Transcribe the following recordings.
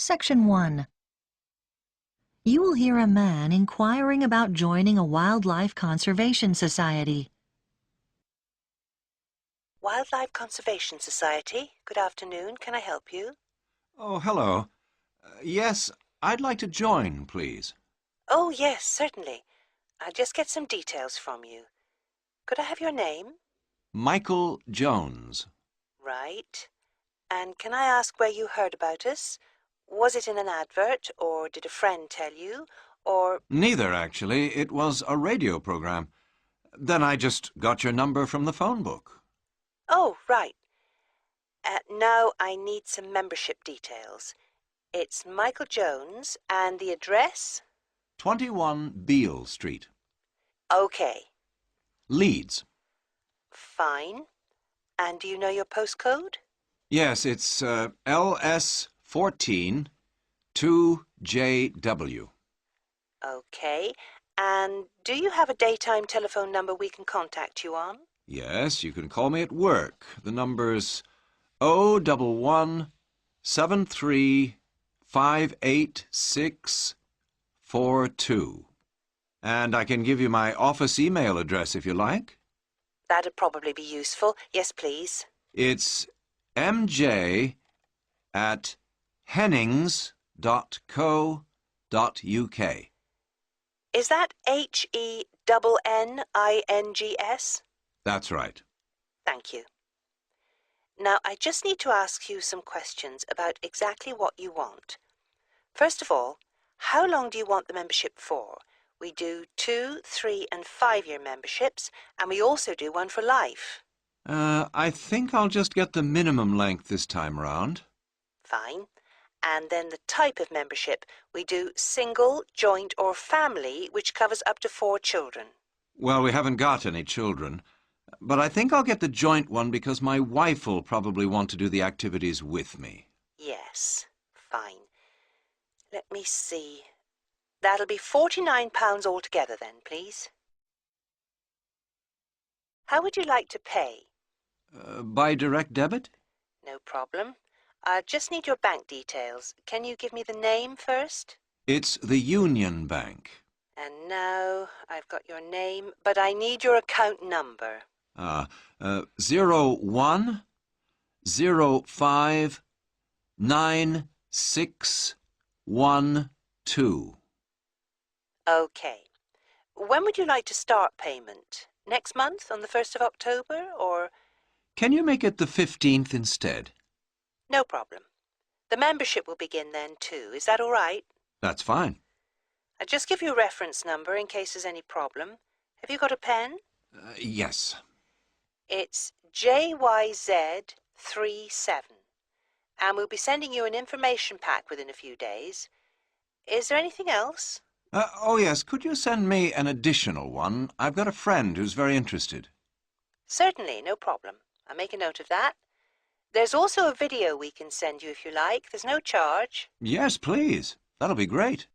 Section 1. You will hear a man inquiring about joining a wildlife conservation society. Wildlife Conservation Society. Good afternoon. Can I help you? Oh, hello. Yes, I'd like to join, please. Oh, yes, certainly. I'll just get some details from you. Could I have your name? Michael Jones. Right. And can I ask where you heard about us? Was it in an advert, or did a friend tell you, or... Neither, actually. It was a radio program. Then I just got your number from the phone book. Oh, right. Now I need some membership details. It's Michael Jones, and the address? 21 Beale Street. Okay. Leeds. Fine. And do you know your postcode? Yes, it's LS14 2JW. Okay. And do you have a daytime telephone number we can contact you on? Yes, you can call me at work. The number's 011 73 58642. And I can give you my office email address if you like. That'd probably be useful. Yes, please. It's mj@hennings.co.uk. Is that HENNINGS? That's right. Thank you. Now, I just need to ask you some questions about exactly what you want. First of all, how long do you want the membership for? We do 2-, 3-, and 5-year memberships, and we also do one for life. I think I'll just get the minimum length this time round. Fine. And then the type of membership. We do single, joint, or family, which covers up to 4 children. Well, we haven't got any children, but I think I'll get the joint one because my wife will probably want to do the activities with me. Yes, fine. Let me see. That'll be £49 altogether then, please. How would you like to pay? By direct debit? No problem. I just need your bank details. Can you give me the name first? It's the Union Bank. And now I've got your name, but I need your account number. 01059612. Okay. When would you like to start payment? Next month, on the 1st of October, or...? Can you make it the 15th instead? No problem. The membership will begin then too. Is that all right? That's fine. I'll just give you a reference number in case there's any problem. Have you got a pen? Yes. It's JYZ37. And we'll be sending you an information pack within a few days. Is there anything else? Oh, yes. Could you send me an additional one? I've got a friend who's very interested. Certainly, no problem. I'll make a note of that. There's also a video we can send you if you like. There's no charge. Yes, please. That'll be great.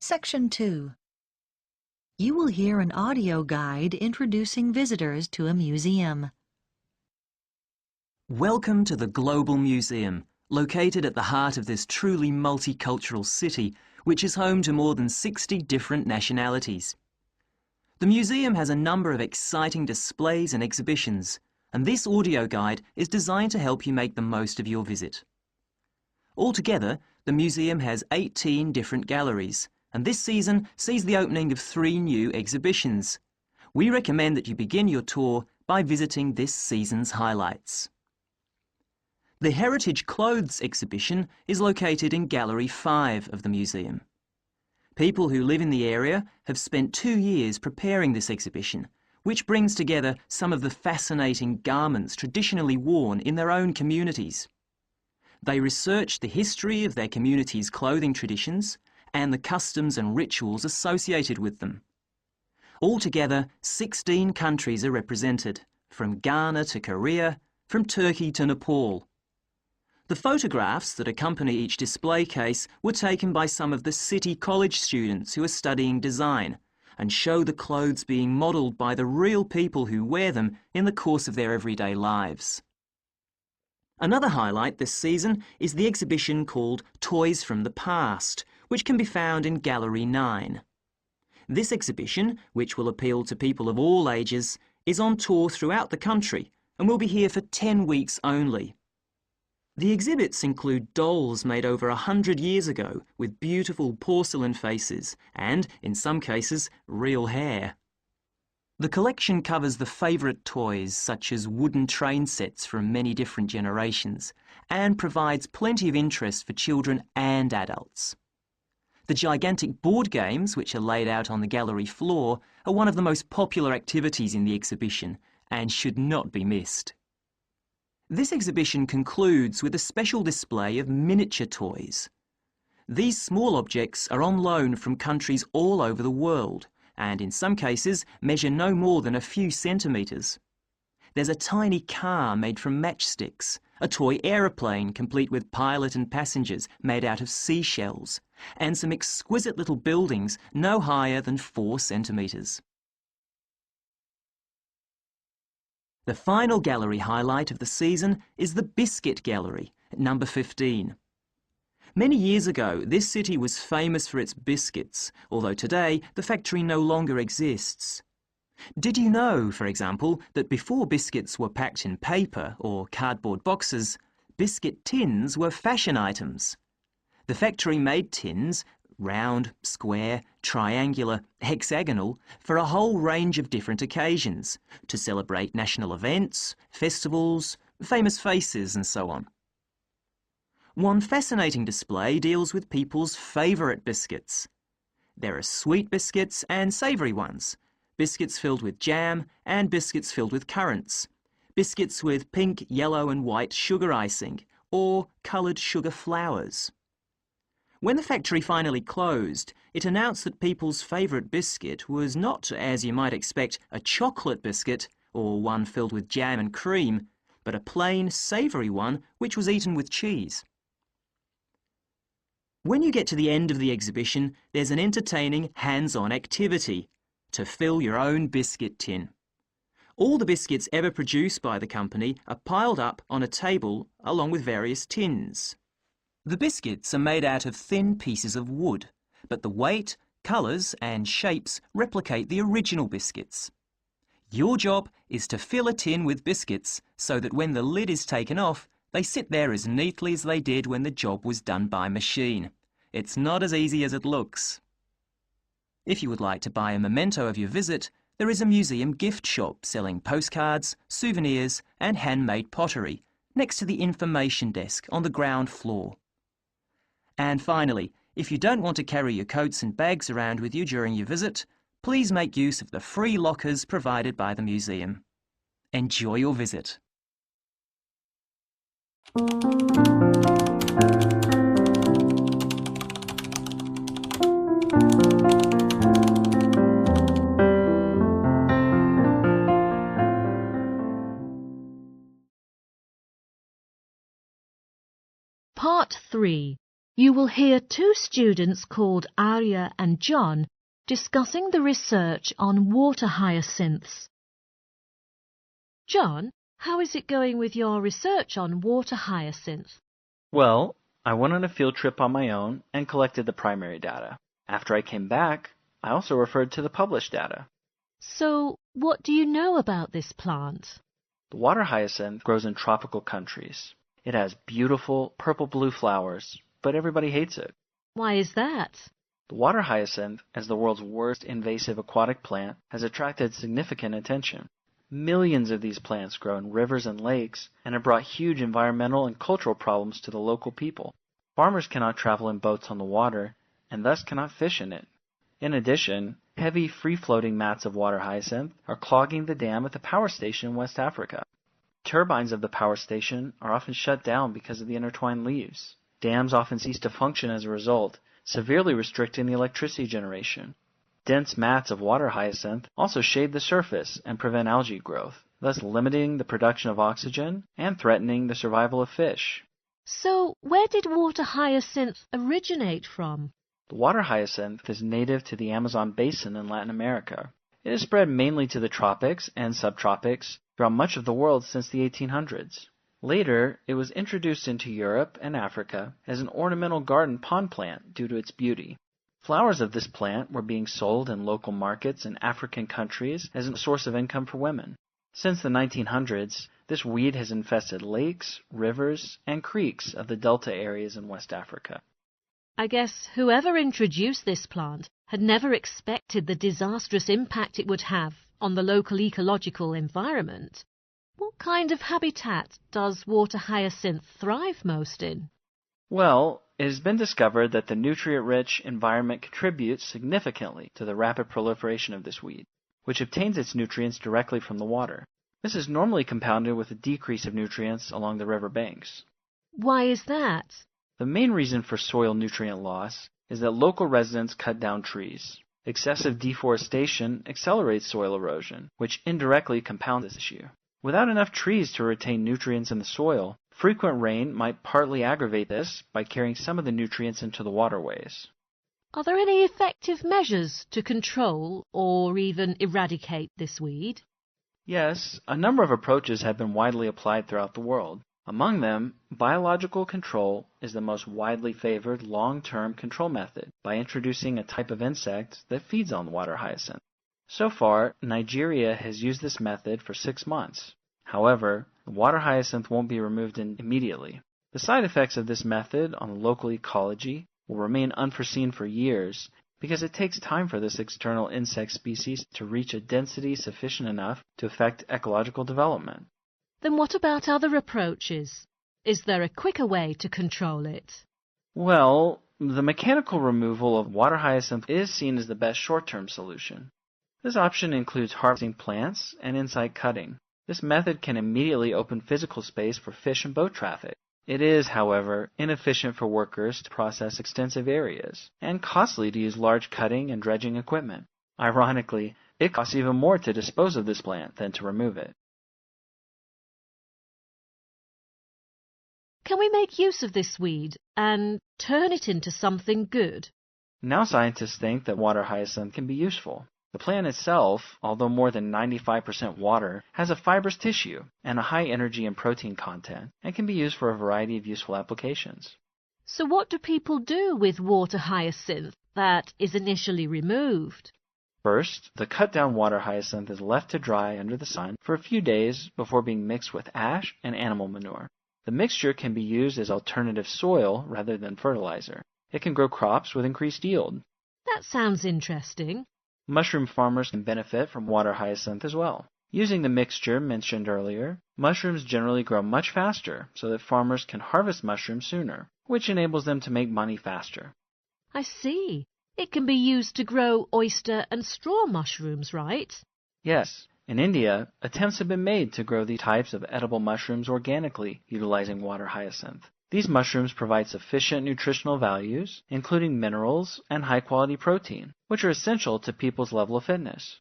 Section 2. You will hear an audio guide introducing visitors to a museum. Welcome to the Global Museum, located at the heart of this truly multicultural city, which is home to more than 60 different nationalities. The museum has a number of exciting displays and exhibitions, and this audio guide is designed to help you make the most of your visit. Altogether, the museum has 18 different galleries, and this season sees the opening of 3 new exhibitions. We recommend that you begin your tour by visiting this season's highlights. The Heritage Clothes exhibition is located in Gallery 5 of the museum. People who live in the area have spent 2 years preparing this exhibition, which brings together some of the fascinating garments traditionally worn in their own communities. They researched the history of their community's clothing traditions and the customs and rituals associated with them. Altogether, 16 countries are represented, from Ghana to Korea, from Turkey to Nepal. The photographs that accompany each display case were taken by some of the City College students who are studying design and show the clothes being modelled by the real people who wear them in the course of their everyday lives. Another highlight this season is the exhibition called Toys from the Past, which can be found in Gallery 9. This exhibition, which will appeal to people of all ages, is on tour throughout the country and will be here for 10 weeks only. The exhibits include dolls made over 100 years ago with beautiful porcelain faces and, in some cases, real hair. The collection covers the favourite toys such as wooden train sets from many different generations and provides plenty of interest for children and adults. The gigantic board games, which are laid out on the gallery floor, are one of the most popular activities in the exhibition and should not be missed. This exhibition concludes with a special display of miniature toys. These small objects are on loan from countries all over the world and in some cases measure no more than a few centimetres. There's a tiny car made from matchsticks, a toy aeroplane complete with pilot and passengers made out of seashells, and some exquisite little buildings no higher than 4 centimetres. The final gallery highlight of the season is the Biscuit Gallery, at number 15. Many years ago, this city was famous for its biscuits, although today the factory no longer exists. Did you know, for example, that before biscuits were packed in paper or cardboard boxes, biscuit tins were fashion items? The factory made tins, round, square, triangular, hexagonal, for a whole range of different occasions, to celebrate national events, festivals, famous faces and so on. One fascinating display deals with people's favourite biscuits. There are sweet biscuits and savoury ones, biscuits filled with jam and biscuits filled with currants, biscuits with pink, yellow and white sugar icing, or coloured sugar flowers. When the factory finally closed, it announced that people's favourite biscuit was not, as you might expect, a chocolate biscuit or one filled with jam and cream, but a plain, savoury one which was eaten with cheese. When you get to the end of the exhibition, there's an entertaining hands-on activity to fill your own biscuit tin. All the biscuits ever produced by the company are piled up on a table along with various tins. The biscuits are made out of thin pieces of wood, but the weight, colours and shapes replicate the original biscuits. Your job is to fill a tin with biscuits so that when the lid is taken off, they sit there as neatly as they did when the job was done by machine. It's not as easy as it looks. If you would like to buy a memento of your visit, there is a museum gift shop selling postcards, souvenirs and handmade pottery next to the information desk on the ground floor. And finally, if you don't want to carry your coats and bags around with you during your visit, please make use of the free lockers provided by the museum. Enjoy your visit. Part 3. You will hear 2 students called Arya and John discussing the research on water hyacinths. John, how is it going with your research on water hyacinths? Well, I went on a field trip on my own and collected the primary data. After I came back, I also referred to the published data. So, what do you know about this plant? The water hyacinth grows in tropical countries. It has beautiful purple-blue flowers, but everybody hates it. Why is that? The water hyacinth, as the world's worst invasive aquatic plant, has attracted significant attention. Millions of these plants grow in rivers and lakes and have brought huge environmental and cultural problems to the local people. Farmers cannot travel in boats on the water and thus cannot fish in it. In addition, heavy free-floating mats of water hyacinth are clogging the dam at the power station in West Africa. Turbines of the power station are often shut down because of the intertwined leaves. Dams often cease to function as a result, severely restricting the electricity generation. Dense mats of water hyacinth also shade the surface and prevent algae growth, thus limiting the production of oxygen and threatening the survival of fish. So, where did water hyacinth originate from? The water hyacinth is native to the Amazon basin in Latin America. It has spread mainly to the tropics and subtropics throughout much of the world since the 1800s. Later, it was introduced into Europe and Africa as an ornamental garden pond plant due to its beauty. Flowers of this plant were being sold in local markets in African countries as a source of income for women. Since the 1900s, this weed has infested lakes, rivers, and creeks of the delta areas in West Africa. I guess whoever introduced this plant had never expected the disastrous impact it would have on the local ecological environment. What kind of habitat does water hyacinth thrive most in? Well, it has been discovered that the nutrient-rich environment contributes significantly to the rapid proliferation of this weed, which obtains its nutrients directly from the water. This is normally compounded with a decrease of nutrients along the river banks. Why is that? The main reason for soil nutrient loss is that local residents cut down trees. Excessive deforestation accelerates soil erosion, which indirectly compounds this issue. Without enough trees to retain nutrients in the soil, frequent rain might partly aggravate this by carrying some of the nutrients into the waterways. Are there any effective measures to control or even eradicate this weed? Yes, a number of approaches have been widely applied throughout the world. Among them, biological control is the most widely favored long-term control method by introducing a type of insect that feeds on water hyacinth. So far, Nigeria has used this method for 6 months. However, the water hyacinth won't be removed immediately. The side effects of this method on the local ecology will remain unforeseen for years because it takes time for this external insect species to reach a density sufficient enough to affect ecological development. Then what about other approaches? Is there a quicker way to control it? Well, the mechanical removal of water hyacinth is seen as the best short-term solution. This option includes harvesting plants and in-site cutting. This method can immediately open physical space for fish and boat traffic. It is, however, inefficient for workers to process extensive areas, and costly to use large cutting and dredging equipment. Ironically, it costs even more to dispose of this plant than to remove it. Can we make use of this weed and turn it into something good? Now scientists think that water hyacinth can be useful. The plant itself, although more than 95% water, has a fibrous tissue and a high energy and protein content and can be used for a variety of useful applications. So what do people do with water hyacinth that is initially removed? First, the cut-down water hyacinth is left to dry under the sun for a few days before being mixed with ash and animal manure. The mixture can be used as alternative soil rather than fertilizer. It can grow crops with increased yield. That sounds interesting. Mushroom farmers can benefit from water hyacinth as well. Using the mixture mentioned earlier, mushrooms generally grow much faster so that farmers can harvest mushrooms sooner, which enables them to make money faster. I see. It can be used to grow oyster and straw mushrooms, right? Yes. In India, attempts have been made to grow these types of edible mushrooms organically utilizing water hyacinth. These mushrooms provide sufficient nutritional values, including minerals and high-quality protein, which are essential to people's level of fitness.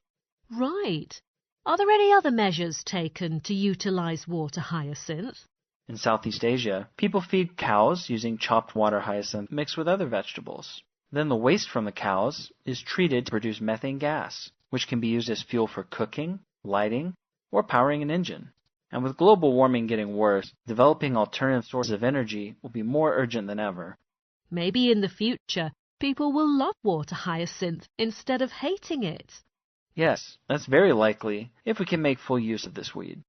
Right. Are there any other measures taken to utilize water hyacinth? In Southeast Asia, people feed cows using chopped water hyacinth mixed with other vegetables. Then the waste from the cows is treated to produce methane gas, which can be used as fuel for cooking, lighting, or powering an engine. And with global warming getting worse, developing alternative sources of energy will be more urgent than ever. Maybe in the future, people will love water hyacinth instead of hating it. Yes, that's very likely if we can make full use of this weed.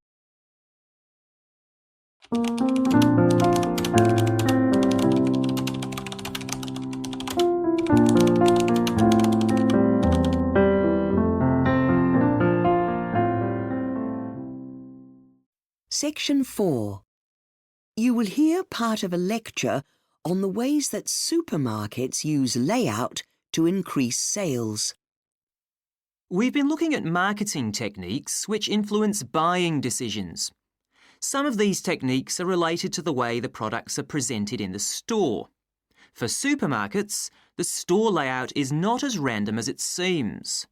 Section 4. You will hear part of a lecture on the ways that supermarkets use layout to increase sales. We've been looking at marketing techniques which influence buying decisions. Some of these techniques are related to the way the products are presented in the store. For supermarkets, the store layout is not as random as it seems.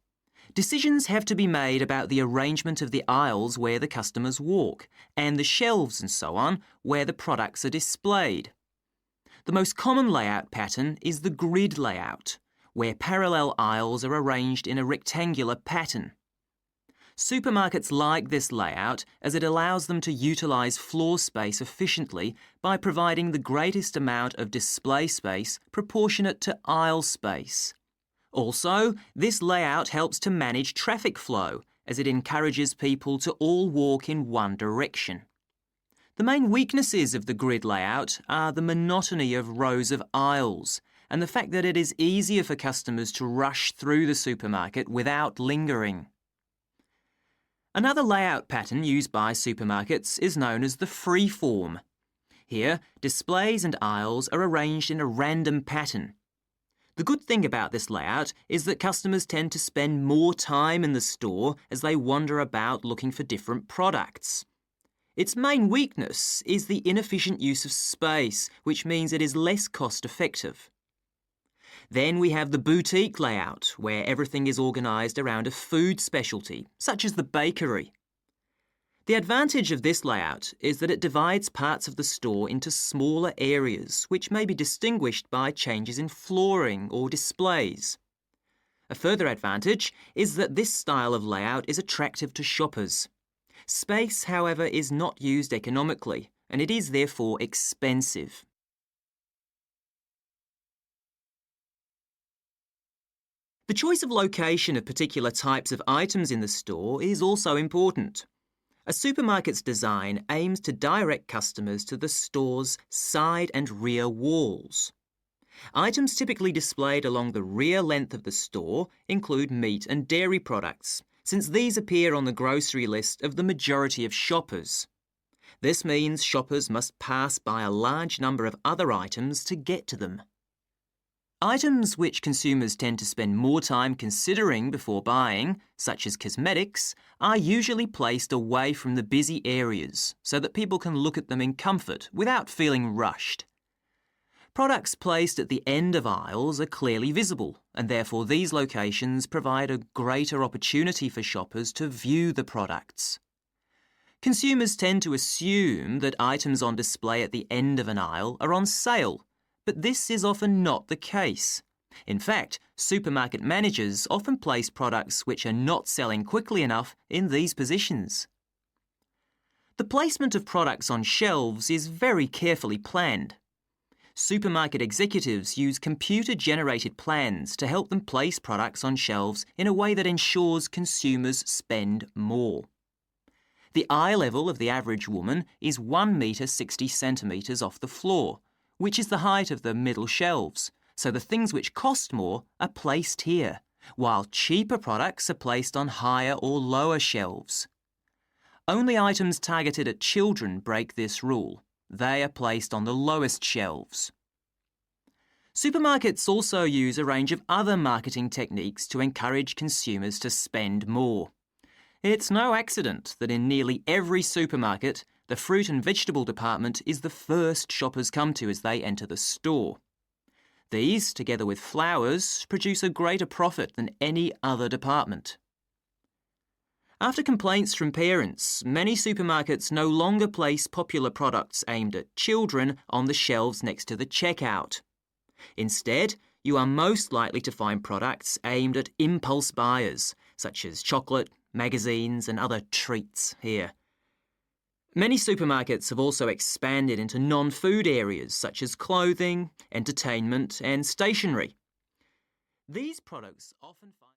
Decisions have to be made about the arrangement of the aisles where the customers walk, and the shelves and so on where the products are displayed. The most common layout pattern is the grid layout, where parallel aisles are arranged in a rectangular pattern. Supermarkets like this layout as it allows them to utilise floor space efficiently by providing the greatest amount of display space proportionate to aisle space. Also, this layout helps to manage traffic flow as it encourages people to all walk in one direction. The main weaknesses of the grid layout are the monotony of rows of aisles and the fact that it is easier for customers to rush through the supermarket without lingering. Another layout pattern used by supermarkets is known as the free form. Here, displays and aisles are arranged in a random pattern. The good thing about this layout is that customers tend to spend more time in the store as they wander about looking for different products. Its main weakness is the inefficient use of space, which means it is less cost-effective. Then we have the boutique layout, where everything is organised around a food specialty, such as the bakery. The advantage of this layout is that it divides parts of the store into smaller areas, which may be distinguished by changes in flooring or displays. A further advantage is that this style of layout is attractive to shoppers. Space, however, is not used economically, and it is therefore expensive. The choice of location of particular types of items in the store is also important. A supermarket's design aims to direct customers to the store's side and rear walls. Items typically displayed along the rear length of the store include meat and dairy products, since these appear on the grocery list of the majority of shoppers. This means shoppers must pass by a large number of other items to get to them. Items which consumers tend to spend more time considering before buying, such as cosmetics, are usually placed away from the busy areas so that people can look at them in comfort without feeling rushed. Products placed at the end of aisles are clearly visible, and therefore these locations provide a greater opportunity for shoppers to view the products. Consumers tend to assume that items on display at the end of an aisle are on sale, but this is often not the case. In fact, supermarket managers often place products which are not selling quickly enough in these positions. The placement of products on shelves is very carefully planned. Supermarket executives use computer-generated plans to help them place products on shelves in a way that ensures consumers spend more. The eye level of the average woman is 1 metre 60 centimetres off the floor, which is the height of the middle shelves, so the things which cost more are placed here, while cheaper products are placed on higher or lower shelves. Only items targeted at children break this rule. They are placed on the lowest shelves. Supermarkets also use a range of other marketing techniques to encourage consumers to spend more. It's no accident that in nearly every supermarket, the fruit and vegetable department is the first shoppers come to as they enter the store. These, together with flowers, produce a greater profit than any other department. After complaints from parents, many supermarkets no longer place popular products aimed at children on the shelves next to the checkout. Instead, you are most likely to find products aimed at impulse buyers, such as chocolate, magazines and other treats here. Many supermarkets have also expanded into non-food areas such as clothing, entertainment and stationery. These products often find